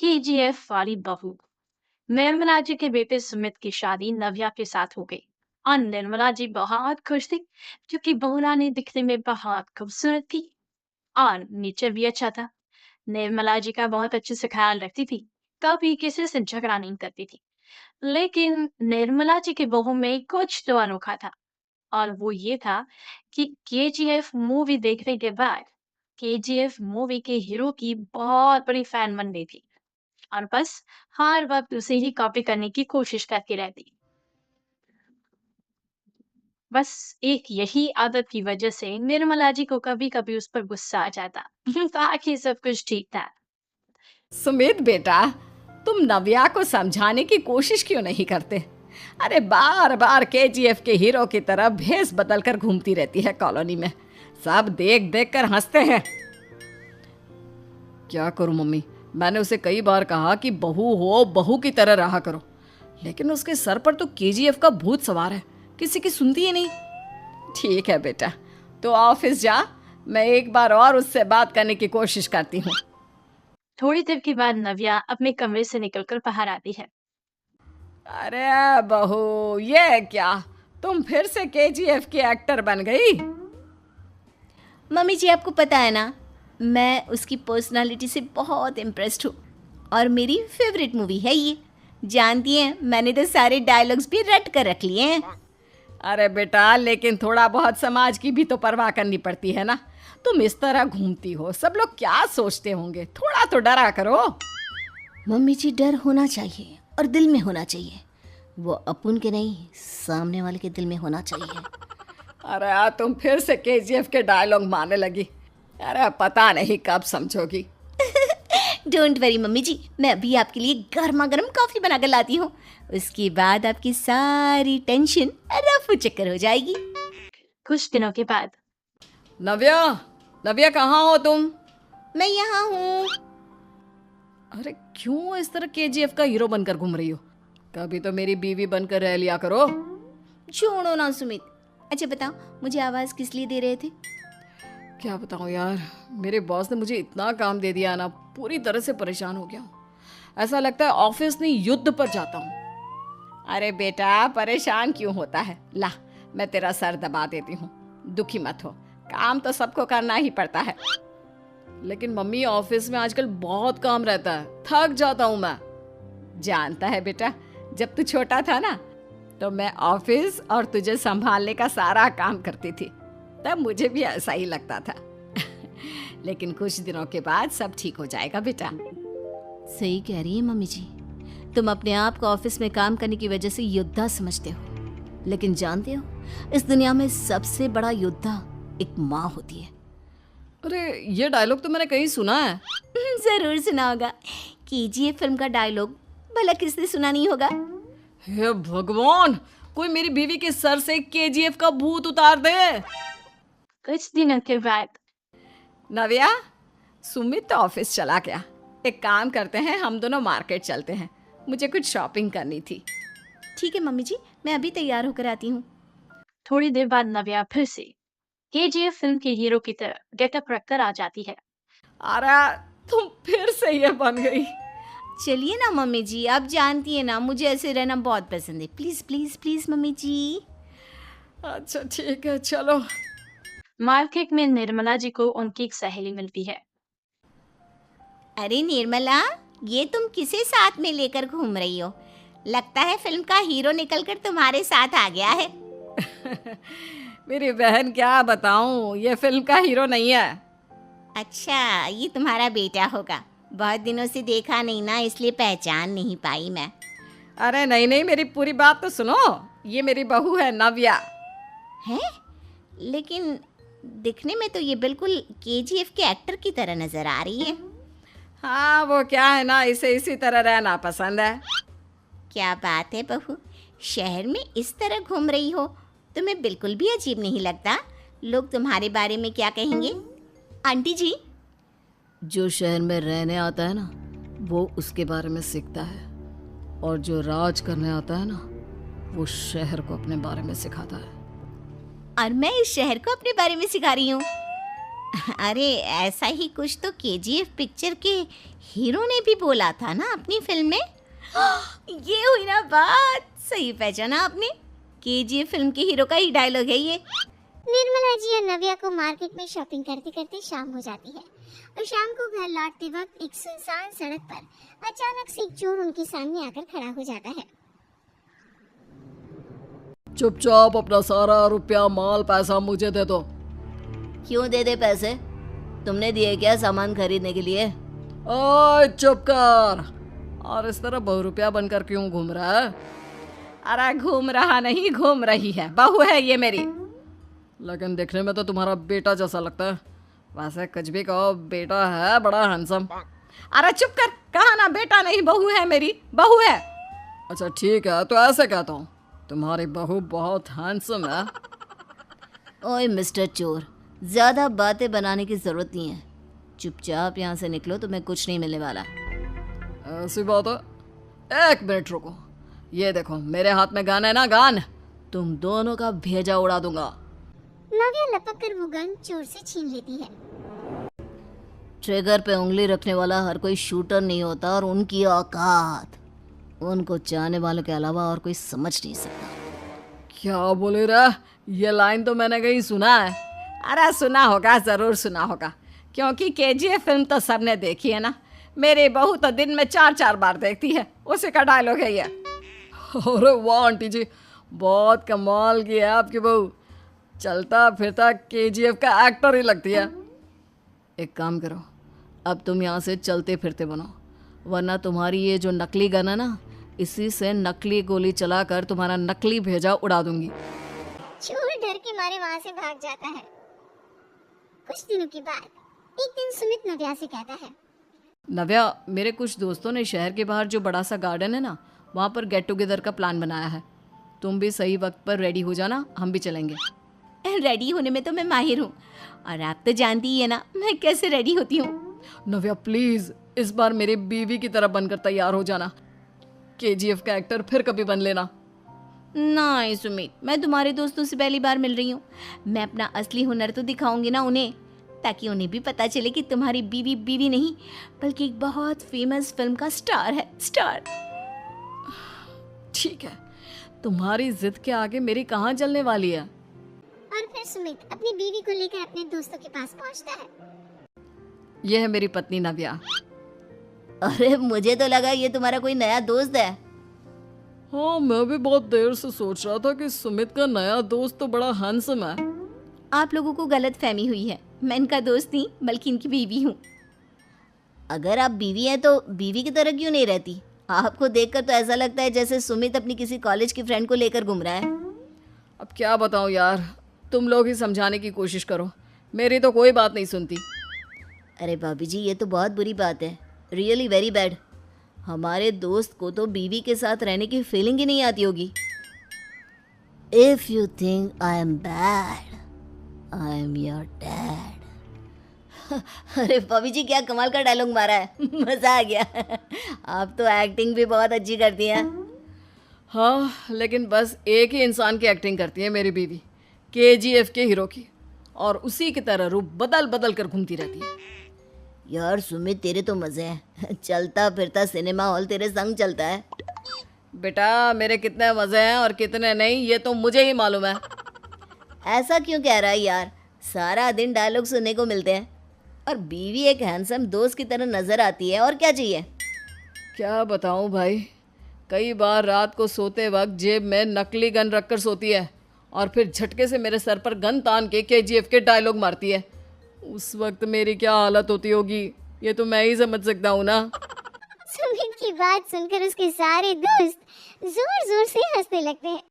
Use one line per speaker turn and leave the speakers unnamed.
KGF वाली बहू। निर्मला जी के बेटे सुमित की शादी नव्या के साथ हो गई और निर्मला जी बहुत खुश थी क्योंकि बहू रानी दिखने में बहुत खूबसूरत थी और नेचर भी अच्छा था। निर्मला जी का बहुत अच्छे से ख्याल रखती थी, कभी किसी से झगड़ा नहीं करती थी। लेकिन निर्मला जी की बहू में कुछ तो अनोखा था और वो ये था कि केजीएफ मूवी देखने के बाद केजीएफ मूवी के हीरो की बहुत बड़ी फैन बन गई थी और बस हर वक्त उसे ही कॉपी करने की कोशिश करती रहती। बस एक यही आदत की वजह से निर्मला जी को कभी-कभी उस पर गुस्सा आ जाता। बाकी सब कुछ ठीक था।
सुमित बेटा, तुम नव्या को समझाने की कोशिश क्यों नहीं करते? अरे बार बार केजीएफ के हीरो की तरह भेस बदल कर घूमती रहती है कॉलोनी में। सब देख देख कर हंसते हैं। क्या करूं मम्मी, मैंने उसे कई बार कहा कि बहू हो बहू की तरह रहा करो, लेकिन उसके सर पर तो केजीएफ का भूत सवार है, किसी की सुनती ही नहीं। ठीक है बेटा, तो ऑफिस जा, मैं एक बार और उससे बात करने की कोशिश करती हूँ।
थोड़ी देर के बाद नव्या अपने कमरे से निकलकर बाहर आती है।
अरे बहू, ये क्या, तुम फिर से केजीएफ की एक्टर बन गई?
मम्मी जी आपको पता है ना, मैं उसकी पर्सनालिटी से बहुत इम्प्रेस्ड हूँ और मेरी फेवरेट मूवी है ये। जानती हैं, मैंने तो सारे डायलॉग्स भी रट कर रख लिए हैं।
अरे बेटा, लेकिन थोड़ा बहुत समाज की भी तो परवाह करनी पड़ती है ना। तुम इस तरह घूमती हो, सब लोग क्या सोचते होंगे, थोड़ा तो डरा करो।
मम्मी जी, डर होना चाहिए और दिल में होना चाहिए। वो अपुन के नहीं, सामने वाले के दिल में होना चाहिए।
अरे यार, तुम फिर से केजीएफ के डायलॉग मारने लगी। अरे पता नहीं कब समझोगी।
डोंट वरी मम्मी जी, मैं अभी आपके लिए गर्मा गर्म कॉफ़ी बना कर लाती हूँ। उसके बाद आपकी सारी टेंशन रफू चक्कर हो जाएगी।
कुछ दिनों के बाद
नव्या, नव्या कहाँ हो तुम?
मैं यहाँ हूँ।
अरे क्यों इस तरह केजीएफ का हीरो बनकर घूम रही हो? कभी तो मेरी बीवी बनकर रह लिया करो।
छोड़ो ना सुमित। अच्छा बताओ, मुझे आवाज़ किस लिए दे रहे थे?
क्या बताऊं यार, मेरे बॉस ने मुझे इतना काम दे दिया ना, पूरी तरह से परेशान हो गया हूँ। ऐसा लगता है ऑफिस नहीं युद्ध पर जाता हूँ। अरे बेटा, परेशान क्यों होता है? ला, मैं तेरा सर दबा देती हूँ, दुखी मत हो। काम तो सबको करना ही पड़ता है। लेकिन मम्मी, ऑफिस में आजकल बहुत काम रहता है, थक जाता हूँ मैं। जानता है बेटा, जब तू छोटा था ना, तो मैं ऑफिस और तुझे संभालने का सारा काम करती थी, तब मुझे भी ऐसा ही लगता था। लेकिन कुछ दिनों के बाद सब ठीक हो जाएगा बेटा।
सही कह रही है मम्मी जी। तुम अपने आप को ऑफिस में काम करने की वजह से योद्धा समझते हो, लेकिन जानते हो, इस दुनिया में सबसे बड़ा योद्धा एक माँ होती है।
अरे ये डायलॉग तो मैंने कहीं सुना है।
जरूर सुना होगा। केजीएफ फिल्म का डायलॉग भला किसने सुना नहीं होगा?
हे भगवान, कोई मेरी बीवी के सर से केजीएफ का भूत उतार दे।
कुछ दिनों के बाद
नव्या, सुमित तो ऑफिस चला गया। एक काम करते हैं, हम दोनों मार्केट चलते हैं, मुझे कुछ शॉपिंग करनी थी।
ठीक है मम्मी जी, मैं अभी तैयार होकर आती हूँ।
थोड़ी देर बाद नव्या फिर से केजीएफ फिल्म के हीरो की तरह गेटअप रखकर आ जाती है।
अरे तुम फिर से ये बन गई।
चलिए ना मम्मी जी, आप जानती है ना, मुझे ऐसे रहना बहुत पसंद है। प्लीज प्लीज प्लीज मम्मी जी।
अच्छा ठीक है, चलो।
मार्केट में निर्मला जी को उनकी एक सहेली मिलती है।
अरे निर्मला, ये तुम किसे साथ में लेकर घूम रही हो? लगता है फिल्म का हीरो निकलकर तुम्हारे साथ आ गया है।
मेरी बहन, क्या बताऊं, ये फिल्म का हीरो नहीं है।
अच्छा, ये तुम्हारा बेटा होगा। बहुत दिनों से देखा नहीं ना, इसलिए पहचान नहीं पाई मैं।
अरे नहीं नहीं, मेरी पूरी बात तो सुनो। ये मेरी बहू है नव्या।
हैं? लेकिन दिखने में तो ये बिल्कुल केजीएफ के एक्टर की तरह नजर आ रही है।
हाँ, वो क्या है ना, इसे इसी तरह रहना पसंद है।
क्या बात है बहू, शहर में इस तरह घूम रही हो, तुम्हें बिल्कुल भी अजीब नहीं लगता? लोग तुम्हारे बारे में क्या कहेंगे? आंटी जी,
जो शहर में रहने आता है ना, वो उसके बारे में सीखता है, और जो राज करने आता है ना, वो शहर को अपने बारे में सिखाता है।
और मैं इस शहर को अपने बारे में सिखा रही हूँ। अरे ऐसा ही कुछ तो केजीएफ पिक्चर के हीरो ने भी बोला था ना अपनी फिल्म में। ये हुई ना बात, सही पहचाना आपने। केजीएफ फिल्म के हीरो का ही डायलॉग है ये।
निर्मला जी और नव्या को मार्केट में शॉपिंग करते करते शाम हो जाती है और शाम को घर लौटते वक्त एक सुनसान सड़क पर अचानक से एक चोर उनके सामने आकर खड़ा हो जाता है।
चुपचाप अपना सारा रुपया माल पैसा मुझे दे दो।
क्यों दे दे पैसे? तुमने दिए क्या सामान खरीदने के लिए?
ओए चुप कर। और इस तरह बहुरुपया बनकर क्यों घूम रहा है?
अरे घूम रहा नहीं, घूम रही है, बहू है ये मेरी।
लेकिन देखने में तो तुम्हारा बेटा जैसा लगता है। वैसे कुछ भी कहो, बेटा है बड़ा हैंडसम।
अरे चुप कर, कहा ना बेटा नहीं बहू है मेरी, बहू है।
अच्छा ठीक है, तो ऐसे कहता हूँ, तुम्हारी बहू बहुत हैंडसम है।
ओए मिस्टर चोर, ज़्यादा बातें बनाने की ज़रूरत नहीं है। चुपचाप यहाँ से निकलो, तुम्हें कुछ नहीं मिलने वाला।
ऐसी बात है। एक मिनट रुको, ये देखो मेरे हाथ में गन है ना, गन। तुम दोनों का भेजा उड़ा दूंगा।
नव्या लपक कर वो गन चोर से छीन लेती है।
ट्रिगर पे उंगली रखने वाला हर कोई शूटर नहीं होता, और उनकी औकात उनको चाहने वालों के अलावा और कोई समझ नहीं सकता।
क्या बोले रे? ये लाइन तो मैंने कहीं सुना है।
अरे सुना होगा, ज़रूर सुना होगा, क्योंकि केजीएफ फिल्म तो सबने देखी है ना। मेरी बहू तो दिन में 4-4 बार देखती है, उसी का डायलॉग है ये।
अरे वाह आंटी जी, बहुत कमाल की है आपकी बहू। चलता फिरता केजीएफ का एक्टर ही लगती है। एक काम करो, अब तुम यहाँ से चलते फिरते बनो, वरना तुम्हारी ये जो नकली गन है ना, इसी से नकली गोली चलाकर तुम्हारा नकली भेजा उड़ा दूंगी।
चोर डर के मारे वहाँ से भाग जाता है। कुछ दिनों के बाद एक दिन सुमित नव्या से कहता है,
नव्या, मेरे कुछ दोस्तों ने शहर के बाहर जो बड़ा सा गार्डन है ना, वहाँ पर गेट टुगेदर का प्लान बनाया है। तुम भी सही वक्त पर रेडी हो जाना, हम भी चलेंगे।
रेडी होने में तो मैं माहिर हूँ, और आप तो जानती ही है ना मैं कैसे रेडी होती हूँ।
नव्या प्लीज, इस बार मेरी बीवी की तरह बनकर तैयार हो जाना। केजीएफ का एक्टर फिर कभी बन लेना।
नहीं सुमित, मैं तुम्हारे दोस्तों से पहली बार मिल रही हूँ। मैं अपना असली हुनर तो दिखाऊंगी ना उन्हें, ताकि उन्हें भी पता चले कि तुम्हारी बीवी बीवी नहीं, बल्कि एक बहुत फेमस फिल्म का स्टार है, स्टार।
ठीक है, तुम्हारी जिद के आगे मेरी कहाँ जलने वाली है।
और फिर सुमित अपनी बीवी को लेकर अपने दोस्तों के पास पहुंचता है।
यह है मेरी पत्नी नव्या।
अरे मुझे तो लगा ये तुम्हारा कोई नया दोस्त है।
हाँ, मैं भी बहुत देर से सोच रहा था कि सुमित का नया दोस्त तो बड़ा हैंडसम है।
आप लोगों को गलत फहमी हुई है, मैं इनका दोस्त नहीं बल्कि इनकी बीवी हूँ। अगर आप बीवी हैं तो बीवी की तरह क्यों नहीं रहती? आपको देखकर तो ऐसा लगता है जैसे सुमित अपनी किसी कॉलेज की फ्रेंड को लेकर घूम रहा है।
अब क्या बताऊँ यार, तुम लोग ही समझाने की कोशिश करो, मेरी तो कोई बात नहीं सुनती।
अरे भाभी जी, ये तो बहुत बुरी बात है, रियली वेरी बैड। हमारे दोस्त को तो बीवी के साथ रहने की फीलिंग ही नहीं आती होगी। If you think I am bad, I am your dad. अरे भाभी जी, क्या कमाल का डायलॉग मारा है, मजा आ गया। आप तो एक्टिंग भी बहुत अच्छी करती हैं।
हाँ, लेकिन बस एक ही इंसान की एक्टिंग करती है मेरी बीवी, केजीएफ के हीरो की, और उसी की तरह रूप बदल बदल कर घूमती रहती है।
यार सुमित, तेरे तो मजे हैं, चलता फिरता सिनेमा हॉल तेरे संग चलता है।
बेटा, मेरे कितने मज़े हैं और कितने नहीं, ये तो मुझे ही मालूम है।
ऐसा क्यों कह रहा है यार? सारा दिन डायलॉग सुनने को मिलते हैं, और बीवी एक हैंडसम दोस्त की तरह नजर आती है, और क्या चाहिए?
क्या बताऊं भाई, कई बार रात को सोते वक्त जेब में नकली गन रखकर सोती है, और फिर झटके से मेरे सर पर गन तान के केजीएफ के डायलॉग मारती है। उस वक्त मेरी क्या हालत होती होगी, ये तो मैं ही समझ सकता हूँ ना।
सुमित की बात सुनकर उसके सारे दोस्त जोर जोर से हंसने लगते हैं।